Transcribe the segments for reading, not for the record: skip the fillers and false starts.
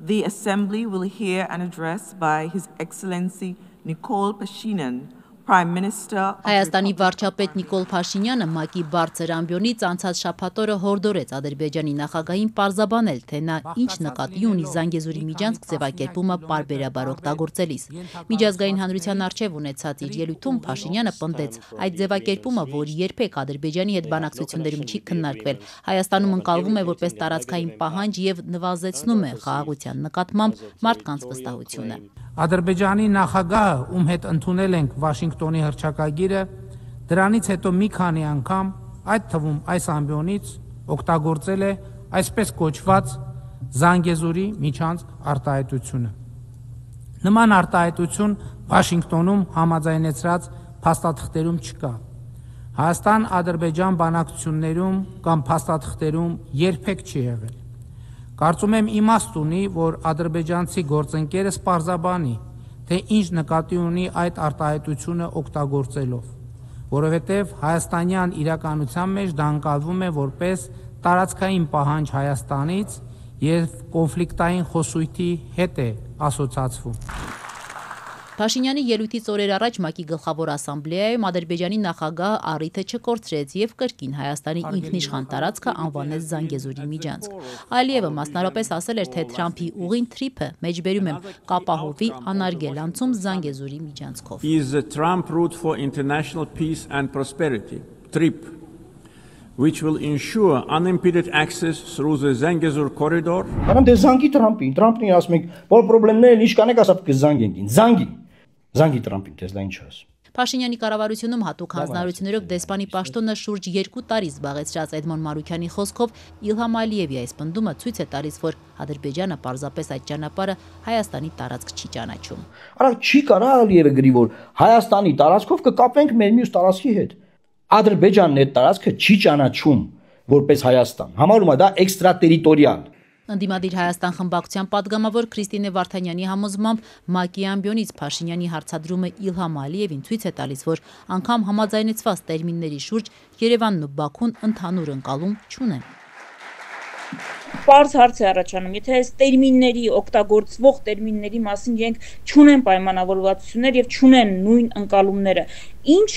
The Assembly will hear an address by His Excellency Nikol Pashinyan, Prime Minister of Հայաստանի վարչապետ Նիկոլ Փաշինյանը ՄԱԿ-ի բարձր ամբիոնից անցած շաբաթօրը հորդորեց Ադրբեջանի նախագահին պարզաբանել, թե նա ինչ նկատի ունի Զանգեզուրի միջանցք ձևակերպումը պարբերաբար օգտագործելիս։ Միջազգային հանրության առջև ունեցած իր ելույթում Փաշինյանը պնդեց, այդ ձևակերպումը, որ երբեք Ադրբեջանի հետ բանակցություններում չի քննարկվել, Հայաստանում ընկալվում է որպես տարածքային պահանջ եւ նվազեցնում է խաղաղության նկատմամբ մարդկանց վստահությունը։ Ադրբեջանի նախագահը, ում հետ ընդունել ենք Վաշինգտոնի հռչակագիրը, դրանից հետո մի քանի անգամ, այդ թվում այս ամբիոնից օգտագործել է այսպես կոչված Զանգեզուրի միջանցք արտահայտությունը։ Նման արտահայտություն Վաշինգտոնում համաձայնեցրած փաստաթղթերում չկա։ Հայաստան-Ադրբեջան բանակցություններում կամ փաստաթղթերում երբեք չի եղել։ Կարծում եմ իմաստ ունի, որ ադրբեջանցի գործընկերս պարզաբանի, թե ինչ նկատի ունի այդ արտահայտությունը օգտագործելով, որովհետև հայաստանյան իրականության մեջ դա ընկալվում է որպես տարածքային պահանջ Հայաստանից եւ կոնֆլիկտային խոսույթի հետ է ասոցացվում։ Փաշինյանի ելույթից օրեր առաջ ՄԱԿ-ի գլխավոր ասամբլեայում Ադրբեջանի նախագահը առիթը չկորցրեց եւ կրկին Հայաստանի ինքնիշխան տարածքը անվանեց Զանգեզուրի միջանցք։ Ալիևը մասնարարապես ասել էր, թե Թրամփի ուղին թրիփը, մեջբերում եմ, կապահովի անարգել անցում Զանգեզուրի միջանցքով։ Is the Trump route for international peace and prosperity, TRIP, which will ensure unimpeded access through the Zangezur corridor. Անամ դե Զանգի Թրամփին ասում ենք, որ խնդիրները ինչ կանեք ասապ կզանգեն, Զանգի Թրամփին դες լայն չես։ Փաշինյանի կառավարությունում հատուկ հանձնարարություններով դեսպանի պաշտոնը շուրջ 2 տարի զբաղեցրած Էդմոն Մարուքյանի խոսքով Իլհամ Ալիևի այս պնդումը ցույց է տալիս, որ Ադրբեջանը պարզապես այդ ճանապարհը Հայաստանի տարածք չի ճանաչում։ Արա չի կարա Ալիևը գրի, որ Հայաստանի տարածքով կկապենք մեր մյուս տարածքի հետ։ Ադրբեջանն այդ տարածքը չի ճանաչում որպես Հայաստան։ Համարում է դա էքստրատերիտորիալ։ Ընդդիմադիր Հայաստան խմբակցության պատգամավոր Քրիստինե Վարդանյանի համոզմամբ ՄԱԿ-ի ամբիոնից Փաշինյանի հարցադրումը Իլհամ Ալիևին ցույց է տալիս, որ անգամ համաձայնեցված տերմինների շուրջ Երևանն ու Բաքուն ընդհանուր ընկալում չունեն։ Պարզ հարց է առաջանում, եթե այս տերմինների, օգտագործվող տերմինների մասին իրենք չունեն պայմանավորվածություններ եւ չունեն նույն ընկալումները, ինչ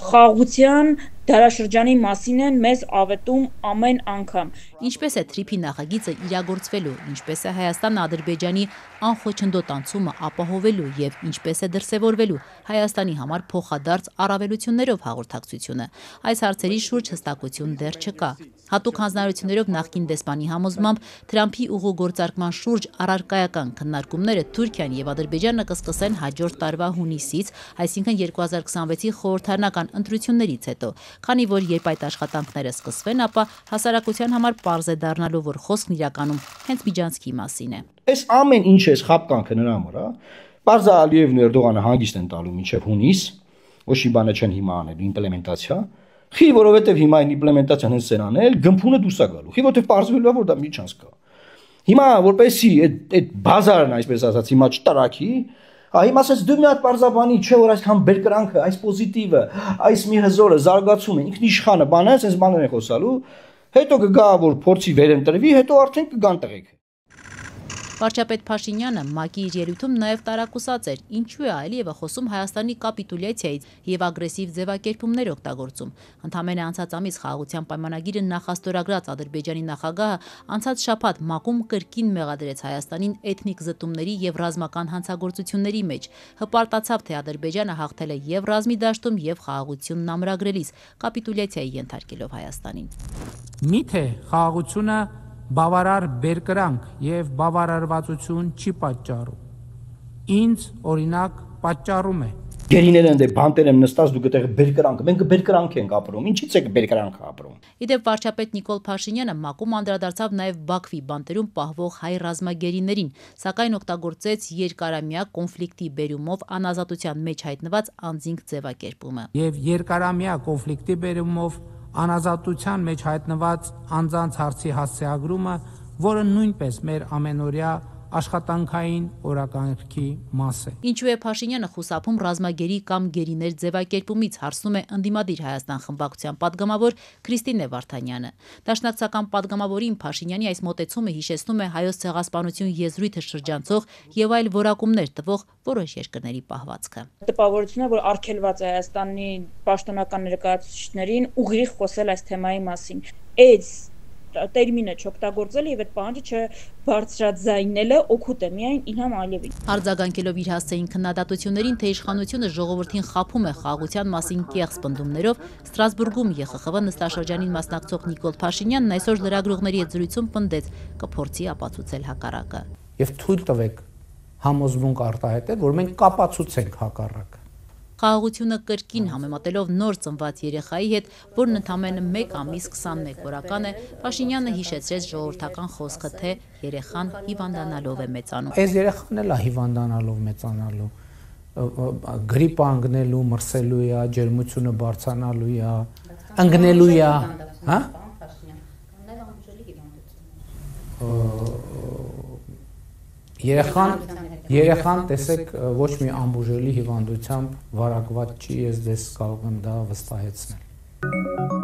խաղաղության դարաշրջանի մասին են մեզ ավետում ամեն անգամ։ Ինչպես է թրիփի նախագիծը իրագործվելու, ինչպես է Հայաստանը Ադրբեջանի անխոչնդոտ անցումը ապահովելու եւ ինչպես է դրսեւորվելու Հայաստանի համար փոխադարձ առավելություններով հաղորդակցությունը։ Այս հարցերի շուրջ հստակություն դեռ չկա։ Հատուկ հանձնարարություններով նախկին դեսպանի համոզմամբ Թրամփի ուղղագործարկման շուրջ առարկայական քննարկումները Թուրքիան եւ Ադրբեջանը կսկսեն հաջորդ տարվա հունիսից, այսինքն 2026-ի խորհրդարանական ընտրություններից հետո, քանի որ երբ այդ աշխատանքները սկսվեն, ապա հասարակության համար պարզ է դառնալու, որ խոսքն իրականում հենց միջանցքի մասին է։ Այս ամեն ինչ է խապկանքը նրա համար, հա։ Պարզ է Ալիևն ու Էրդողանը հանգիստ են տալու մինչև հունիս, ոչ մի բանը չեն հիմա անել իմպլեմենտացիա։ Խի որովհետև հիմա այն իմպլեմենտացիան հենց են անել, գմփունը դուրս է գալու։ Խի որովհետև պարզվելու է, որ դա միջանց կա։ Հիմա որպեսի այդ բազարն այսպես ասած հիմա չտարակի, հիմա ասես դու մի հատ պարզաբանի, չէ որ այսքան բերկրանքը, այս պոզիտիվը, այս մի հզորը զարգացումը, ինքնիշխանը բանը, այսպես բաներ են խոսալու, հետո կգա որ փորձի վերընտրվի, հետո արդեն կգան տղեկ։ Վարչապետ Փաշինյանը ՄԱԿ-ի իր ելույթում նաև տարակուսած էր, ինչու է Ալիևը խոսում Հայաստանի կապիտուլյացիայից եւ ագրեսիվ ձևակերպումներ օգտագործում։ Ընդամենը անցած ամիս խաղաղության պայմանագիրը նախաստորագրած Ադրբեջանի նախագահը անցած շաբաթ ՄԱԿ-ում կրկին մեղադրեց Հայաստանին էթնիկ զտումների եւ ռազմական հանցագործությունների մեջ։ Հպարտացավ, թե Ադրբեջանը հաղթել է եւ ռազմի դաշտում եւ խաղաղությունն ամրագրելիս, կապիտուլյացիայի ենթարկելով Հայաստանին։ Միթե խաղաղությունը բավարար բերկրանք եւ բավարարվածություն չի պատճառում։ Ինձ օրինակ պատճառում է։ Գերիները ընդ բանտեր եմ նստած դուք այդտեղ բերկրանք, մենք բերկրանք ենք ապրում։ Ինչից է բերկրանքը ապրում։ Իդեպ վարչապետ Նիկոլ Փաշինյանը ՄԱԿ-ում անդրադարձավ նաև Բաքվի բանտերում պահվող հայ ռազմագերիներին, սակայն օգտագործեց երկարամյա կոնֆլիկտի բերումով անազատության մեջ հայտնված անձինք ձևակերպումը։ Եվ երկարամյա կոնֆլիկտի բերումով անազատության մեջ հայտնված անձանց հարցի հասցեագրումը, որը նույնպես մեր ամենօրյա աշխատանքային օրակարգի մաս է։ Ինչու է Փաշինյանը խուսափում ռազմագերի կամ գերիներ ձևակերպումից, հարցնում է ընդդիմադիր Հայաստան խմբակցության падգամավոր Քրիստինե Վարդանյանը։ Դաշնակցական падգամավորին Փաշինյանի այս մոտեցումը հիշեցնում է հայոց ցեղասպանություն եզրույթը շրջանցող եւ այլ որակումներ տվող որոշ երկրների պահվածքը։ Տպավորությունն է, որ արգելված է Հայաստանի պաշտոնական ներկայացուցիչներին ուղիղ խոսել այս թեմայի մասին։ Այս տերմինը չօգտագործել եւ այդ պահանջը չբարձրաձայնելը օգուտ է միայն Իլհամ Ալիևին։ Արձագանքելով իր հասցեին քննադատություններին, թե իշխանությունը ժողովրդին խաբում է խաղաղության մասին կեղծ պնդումներով, Ստրասբուրգում ԵԽԽՎ նստաշրջանին մասնակցող Նիկոլ Փաշինյանն այսօր լրագրողների հետ զրույցում պնդեց, կփորձի ապացուցել հակառակը։ Եվ թույլ տվեք համոզմունք արտահայտել, որ մենք կապացուցենք հակառակը։ Խաղաղությունը կրկին համեմատելով նոր ծնված երեխայի հետ, որն ընդամենը 1 ամիս 21 օրական է, Փաշինյանը հիշեցրեց ժողովրդական խոսքը, թե երեխան հիվանդանալով է մեծանում։ Այս երեխան էլ է հիվանդանալով մեծանալու, գրիպ անգնելու, մրսելու է, ջերմությունը բարձրանալու է, ընկնելու է, հա? Երեխան տեսեք ոչ մի ամբուժելի հիվանդությամբ վարակված չի, ես դες կարող եմ դա վստահեցնել։